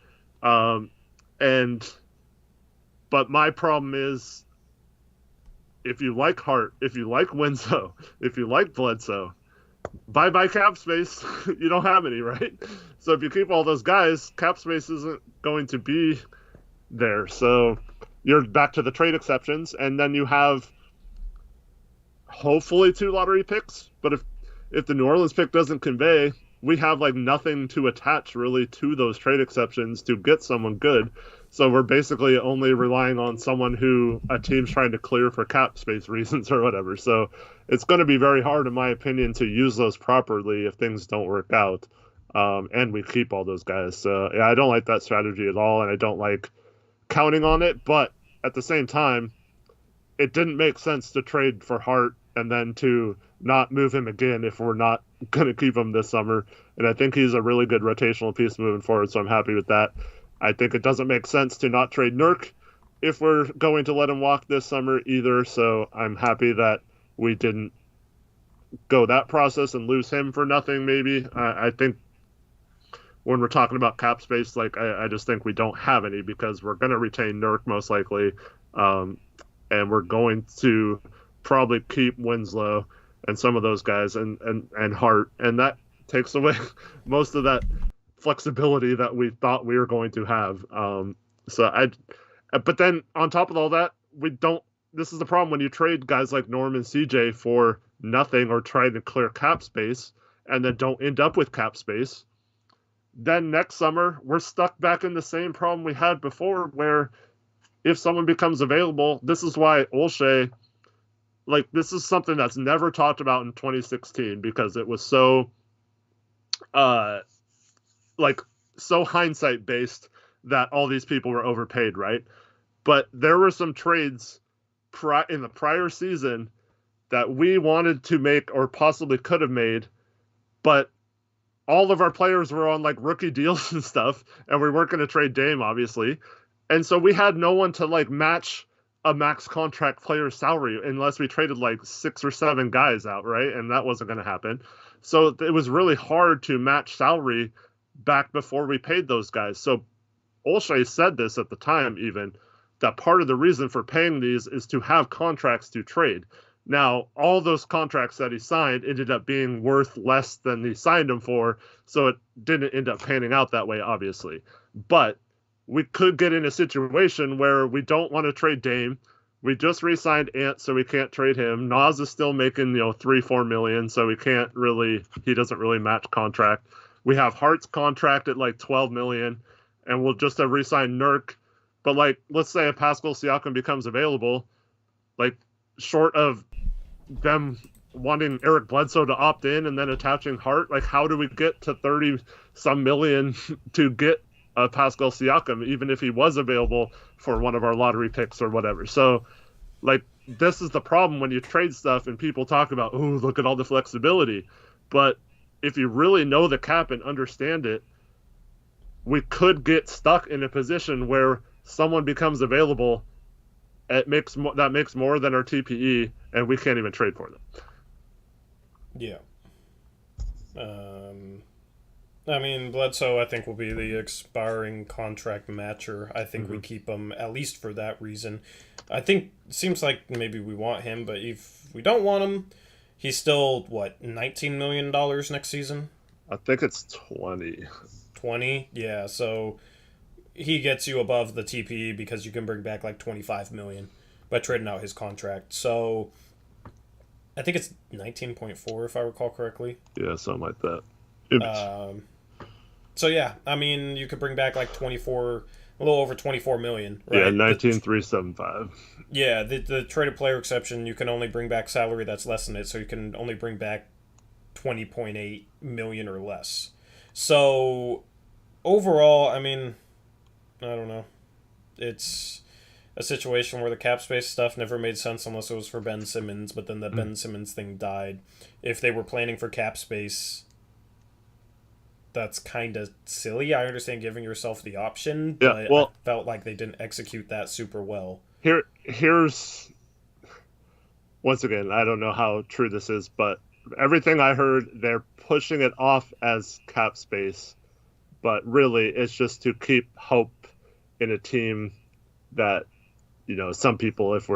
but my problem is, if you like Hart, if you like Winslow, if you like Bledsoe, bye cap space. You don't have any, right? So if you keep all those guys, cap space isn't going to be there. So you're back to the trade exceptions, and then you have hopefully 2 lottery picks. But if the New Orleans pick doesn't convey, we have nothing to attach really to those trade exceptions to get someone good. So we're basically only relying on someone who a team's trying to clear for cap space reasons or whatever. So it's going to be very hard, in my opinion, to use those properly if things don't work out. And we keep all those guys. So yeah, I don't like that strategy at all, and I don't like counting on it. But at the same time, it didn't make sense to trade for Hart and then to not move him again if we're not going to keep him this summer. And I think he's a really good rotational piece moving forward, so I'm happy with that. I think it doesn't make sense to not trade Nurk if we're going to let him walk this summer either, so I'm happy that we didn't go that process and lose him for nothing maybe. I think when we're talking about cap space, I just think we don't have any because we're going to retain Nurk most likely, and we're going to probably keep Winslow and some of those guys and Hart, and that takes away most of that flexibility that we thought we were going to have. But then on top of all that, this is the problem when you trade guys like Norm and CJ for nothing or try to clear cap space and then don't end up with cap space. Then next summer, we're stuck back in the same problem we had before where if someone becomes available, this is why Olshey, this is something that's never talked about in 2016 because it was so so hindsight based that all these people were overpaid, right? But there were some trades in the prior season that we wanted to make or possibly could have made, but all of our players were on rookie deals and stuff, and we weren't going to trade Dame, obviously. And so we had no one to match a max contract player's salary unless we traded 6 or 7 guys out, right? And that wasn't going to happen. So it was really hard to match salary back before we paid those guys. So Olshey said this at the time even, that part of the reason for paying these is to have contracts to trade. Now, all those contracts that he signed ended up being worth less than he signed them for, so it didn't end up panning out that way, obviously. But we could get in a situation where we don't want to trade Dame. We just re-signed Ant, so we can't trade him. Nas is still making, $3-4 million, so he doesn't really match contract. We have Hart's contract at $12 million, and we'll just have re-signed Nurk. But let's say if Pascal Siakam becomes available, short of them wanting Eric Bledsoe to opt in and then attaching Hart, how do we get to 30-some million to get Pascal Siakam, even if he was available for one of our lottery picks or whatever? So, this is the problem when you trade stuff and people talk about, oh, look at all the flexibility. But if you really know the cap and understand it, we could get stuck in a position where someone becomes available that makes more than our TPE, and we can't even trade for them. Yeah. Bledsoe, I think, will be the expiring contract matcher. I think we keep him at least for that reason. I think it seems like maybe we want him, but if we don't want him, he's still, $19 million next season? I think it's 20. 20? Yeah, so he gets you above the TPE because you can bring back like $25 million by trading out his contract. So I think it's 19.4 if I recall correctly. Yeah, something like that. So yeah, I mean, you could bring back like a little over 24 million, right? Yeah, 19,375. Yeah, the traded player exception, you can only bring back salary that's less than it, so you can only bring back 20.8 million or less. So overall, I mean, I don't know. It's a situation where the cap space stuff never made sense unless it was for Ben Simmons, but then the Ben Simmons thing died. If they were planning for cap space, that's kind of silly. I understand giving yourself the option, but I felt like they didn't execute that super well. Here's once again, I don't know how true this is, but everything I heard, they're pushing it off as cap space, but really it's just to keep hope in a team that, you know, some people, if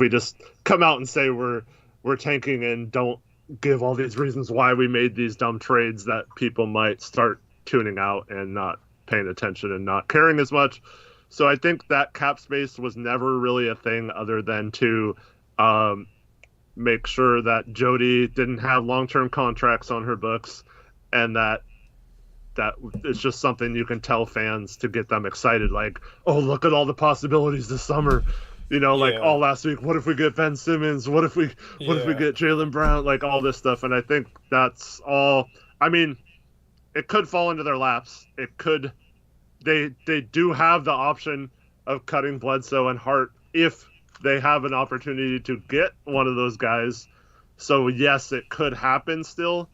we just come out and say we're tanking and don't give all these reasons why we made these dumb trades, that people might start tuning out and not paying attention and not caring as much. So I think that cap space was never really a thing other than to make sure that Jody didn't have long-term contracts on her books, and that it's just something you can tell fans to get them excited. Like, oh, look at all the possibilities this summer. You know, like all last week, what if we get Ben Simmons? What if we get Jaylen Brown? Like all this stuff. And I think that's all. I mean, it could fall into their laps. It could. They do have the option of cutting Bledsoe and Hart if they have an opportunity to get one of those guys. So yes, it could happen still.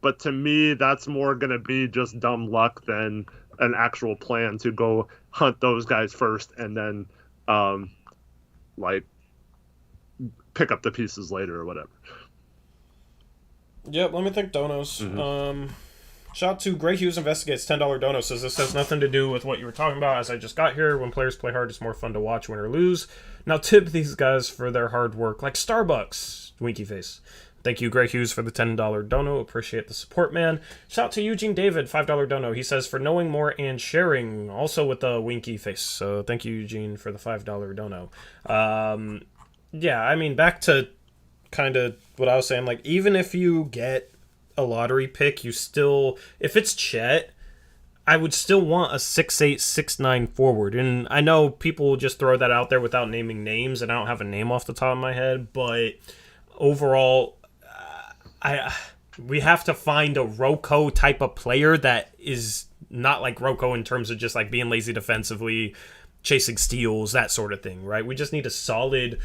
But to me, that's more going to be just dumb luck than an actual plan to go hunt those guys first and then like pick up the pieces later or whatever. Yep, let me think donos. Shout out to Gray Hughes Investigates, $10 dono. Says this has nothing to do with what you were talking about as I just got here. When players play hard, it's more fun to watch, win or lose. Now tip these guys for their hard work, like Starbucks. Winky face. Thank you, Gray Hughes, for the $10 dono. Appreciate the support, man. Shout out to Eugene David, $5 dono. He says, for knowing more and sharing, also with the winky face. So thank you, Eugene, for the $5 dono. Yeah, I mean, back to kind of what I was saying. Like, even if you get a lottery pick, you still, if it's Chet, I would still want a 6'8", 6'9" forward. And I know people will just throw that out there without naming names, and I don't have a name off the top of my head, but overall, we have to find a Rocco type of player that is not like Rocco in terms of just like being lazy defensively, chasing steals, that sort of thing, right? We just need a solid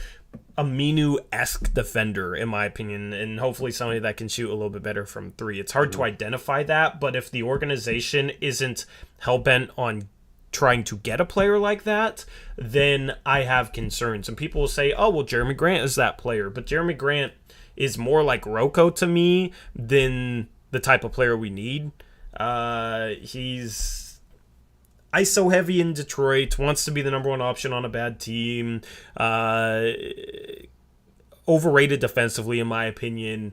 Aminu-esque defender, in my opinion, and hopefully somebody that can shoot a little bit better from three. It's hard to identify that, but if the organization isn't hell-bent on trying to get a player like that, then I have concerns. And people will say, oh, well, Jeremy Grant is that player, but Jeremy Grant is more like Rocco to me than the type of player we need. He's ISO heavy in Detroit, wants to be the number one option on a bad team, overrated defensively in my opinion.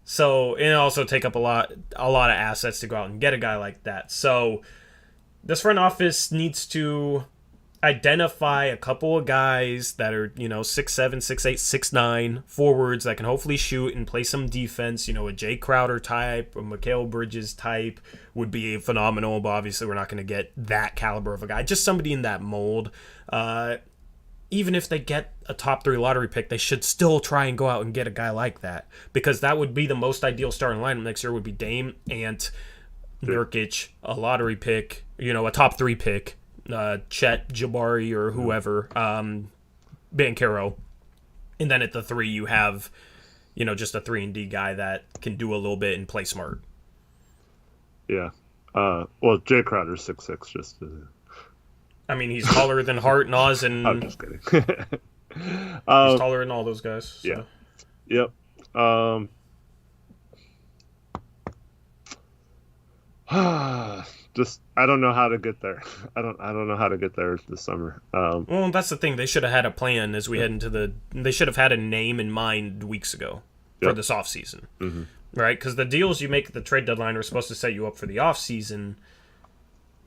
So, and also take up a lot of assets to go out and get a guy like that. So this front office needs to identify a couple of guys that are, 6'7", 6'8", 6'9", forwards that can hopefully shoot and play some defense. A Jay Crowder type, a Mikal Bridges type would be phenomenal, but obviously we're not going to get that caliber of a guy. Just somebody in that mold. Even if they get a top 3 lottery pick, they should still try and go out and get a guy like that, because that would be the most ideal starting lineup next year would be Dame, Ant, Nurkic, a lottery pick, a top 3 pick, Chet, Jabari, or whoever, Banchero. And then at the 3, you have, just a 3-and-D guy that can do a little bit and play smart. Yeah. Well, Jay Crowder's 6'6", just to... I mean, he's taller than Hart, Nas, and... I'm just kidding. He's taller than all those guys. So. Yeah. Yep. Just I don't know how to get there. I don't know how to get there this summer. Well, that's the thing. They should have had a plan as we head into the. They should have had a name in mind weeks ago for this offseason. Right? Because the deals you make at the trade deadline are supposed to set you up for the offseason.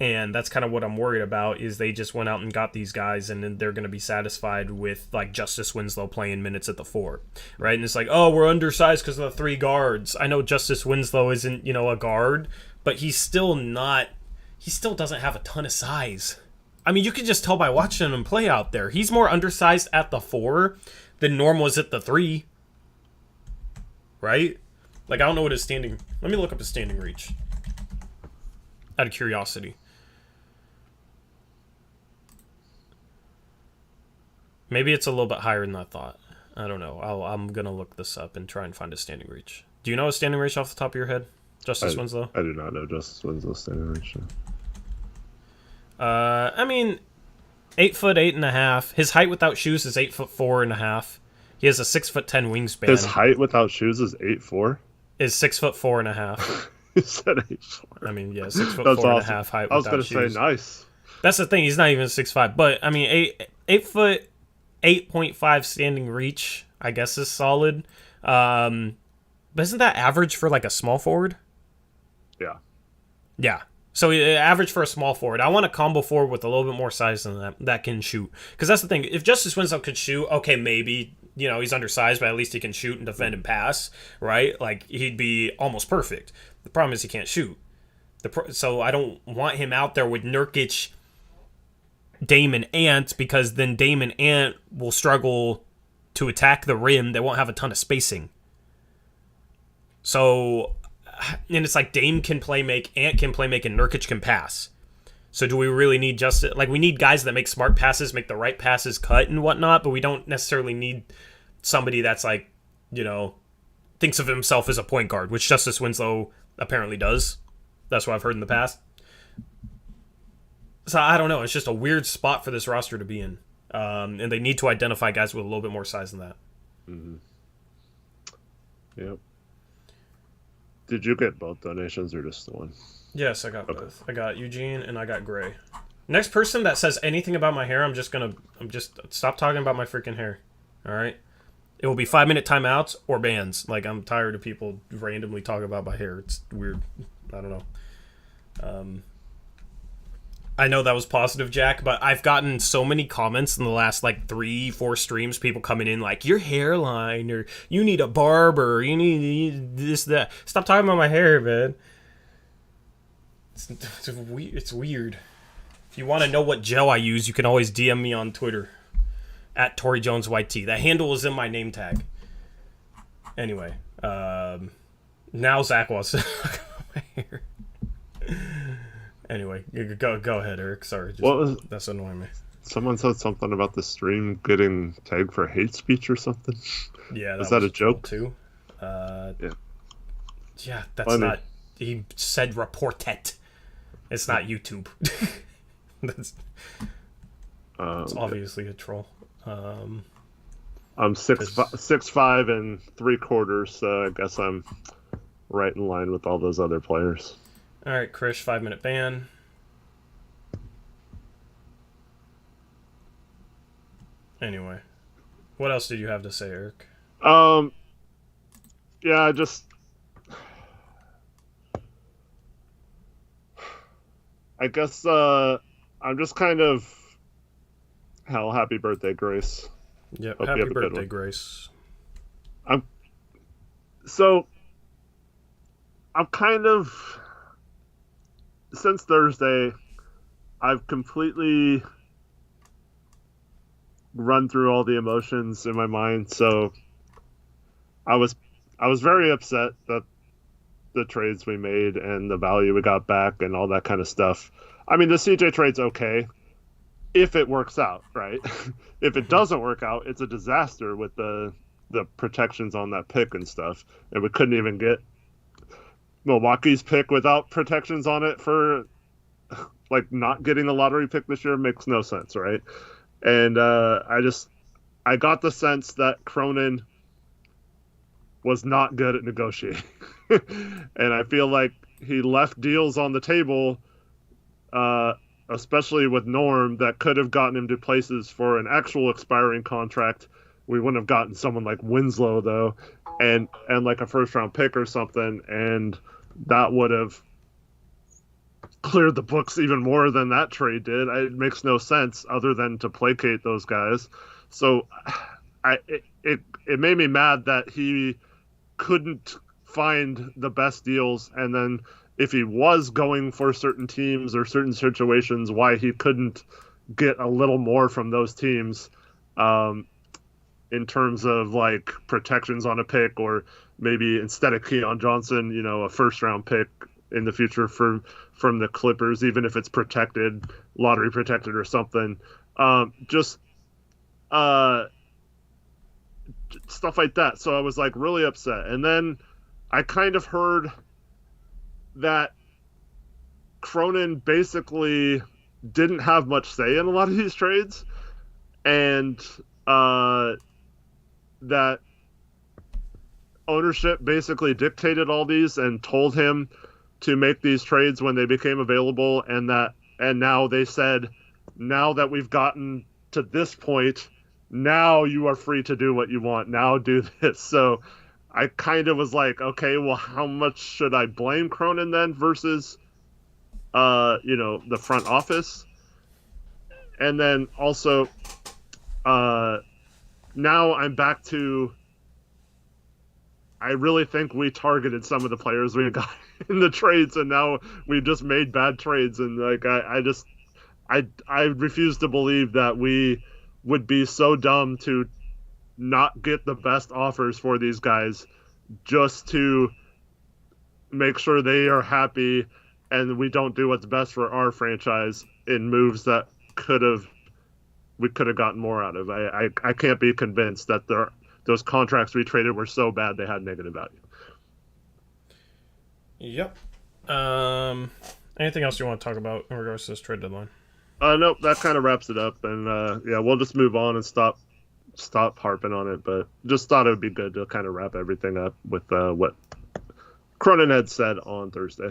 And that's kind of what I'm worried about, is they just went out and got these guys, and then they're going to be satisfied with, like, Justice Winslow playing minutes at the 4, right? And it's like, oh, we're undersized because of the 3 guards. I know Justice Winslow isn't, a guard, but he's still not... He still doesn't have a ton of size. I mean, you can just tell by watching him play out there. He's more undersized at the 4 than normal is at the 3. Right? Like, I don't know what his standing... Let me look up his standing reach. Out of curiosity. Maybe it's a little bit higher than I thought. I don't know. I'm going to look this up and try and find a standing reach. Do you know a standing reach off the top of your head? Justice Winslow? I do not know Justice Winslow's standing reach. I mean, 8 foot 8.5. His height without shoes is 8'4.5". He has a 6'10" wingspan. His height without shoes is 8'4"? Is 6'4.5". You said 8'4". I mean, yeah, 6'4.5" awesome. height. I was going to say nice. That's the thing. He's not even 6'5". But I mean, 8 foot 8.5 standing reach, I guess, is solid. But isn't that average for like a small forward? Yeah. Yeah. So average for a small forward. I want a combo forward with a little bit more size than that can shoot. Because that's the thing. If Justice Winslow could shoot, okay, maybe, he's undersized, but at least he can shoot and defend and pass, right? Like, he'd be almost perfect. The problem is he can't shoot. So I don't want him out there with Nurkic, Dame, and Ant, because then Dame and Ant will struggle to attack the rim. They won't have a ton of spacing. So, and it's like Dame can play make, Ant can play make, and Nurkic can pass. So do we really need we need guys that make smart passes, make the right passes, cut and whatnot, but we don't necessarily need somebody that's like, thinks of himself as a point guard, which Justice Winslow apparently does. That's what I've heard in the past. So I don't know. It's just a weird spot for this roster to be in. And they need to identify guys with a little bit more size than that. Mm-hmm. Yep. Did you get both donations or just the one? Yes, I got both. I got Eugene and I got Gray. Next person that says anything about my hair, I'm just stop talking about my freaking hair. All right? It will be 5-minute timeouts or bans. Like, I'm tired of people randomly talking about my hair. It's weird. I don't know. I know that was positive, Jack, but I've gotten so many comments in the last 3-4 streams, people coming in like, your hairline, or you need a barber, you need this, that. Stop talking about my hair, man. It's weird. If you want to know what gel I use, you can always DM me on Twitter at ToryJonesYT. That handle is in my name tag. Anyway, now Zach wants to talk about my hair. Anyway, go ahead, Eric. Sorry, that's annoying me. Someone said something about the stream getting tagged for hate speech or something. Yeah, was that a joke too? Yeah. Yeah, that's funny. Not. He said report it. It's not YouTube. It's obviously a troll. I'm 6'5" and 3/4, so I guess I'm right in line with all those other players. All right, Krish, 5-minute ban. Anyway, what else did you have to say, Eric? Yeah, I guess I'm just kind of happy birthday, Grace. Yep, happy birthday, Grace. I'm kind of, since Thursday, I've completely run through all the emotions in my mind. So I was very upset that the trades we made and the value we got back and all that kind of stuff. I mean, the CJ trade's okay if it works out, right? If it doesn't work out, it's a disaster with the protections on that pick and stuff. And we couldn't even get Milwaukee's pick without protections on it for not getting the lottery pick this year makes no sense, right? And I got the sense that Cronin was not good at negotiating. And I feel like he left deals on the table, especially with Norm, that could have gotten him to places for an actual expiring contract. We wouldn't have gotten someone like Winslow, though, and like a first-round pick or something, and that would have cleared the books even more than that trade did. It makes no sense other than to placate those guys. So it made me mad that he couldn't find the best deals, and then if he was going for certain teams or certain situations, why he couldn't get a little more from those teams in terms of like protections on a pick, or maybe instead of Keon Johnson, a first round pick in the future from the Clippers, even if it's protected, lottery protected or something. Just stuff like that. So I was like really upset. And then I kind of heard that Cronin basically didn't have much say in a lot of these trades, and that ownership basically dictated all these and told him to make these trades when they became available, and now they said, now that we've gotten to this point, now you are free to do what you want. Now do this. So I kind of was like, okay, well, how much should I blame Cronin then versus, the front office? And then also, now I'm back to, I really think we targeted some of the players we got in the trades, and now we've just made bad trades. And like, I refuse to believe that we would be so dumb to not get the best offers for these guys just to make sure they are happy and we don't do what's best for our franchise in moves that we could have gotten more out of. I can't be convinced that those contracts we traded were so bad they had negative value. Yep. Anything else you want to talk about in regards to this trade deadline? Nope, that kind of wraps it up, and we'll just move on and stop harping on it. But just thought it would be good to kind of wrap everything up with what Cronin had said on Thursday.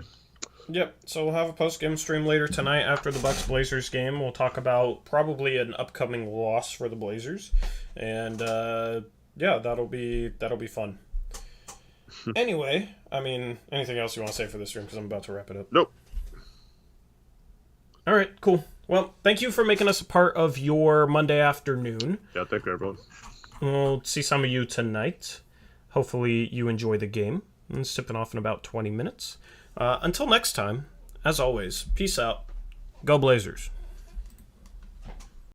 Yep, so we'll have a post-game stream later tonight after the Bucks-Blazers game. We'll talk about probably an upcoming loss for the Blazers, and that'll be fun. Anyway, anything else you want to say for this stream, because I'm about to wrap it up? Nope. All right, cool. Well, thank you for making us a part of your Monday afternoon. Yeah, thank you, everyone. We'll see some of you tonight. Hopefully you enjoy the game. I'm sipping off in about 20 minutes. Until next time, as always, peace out. Go Blazers.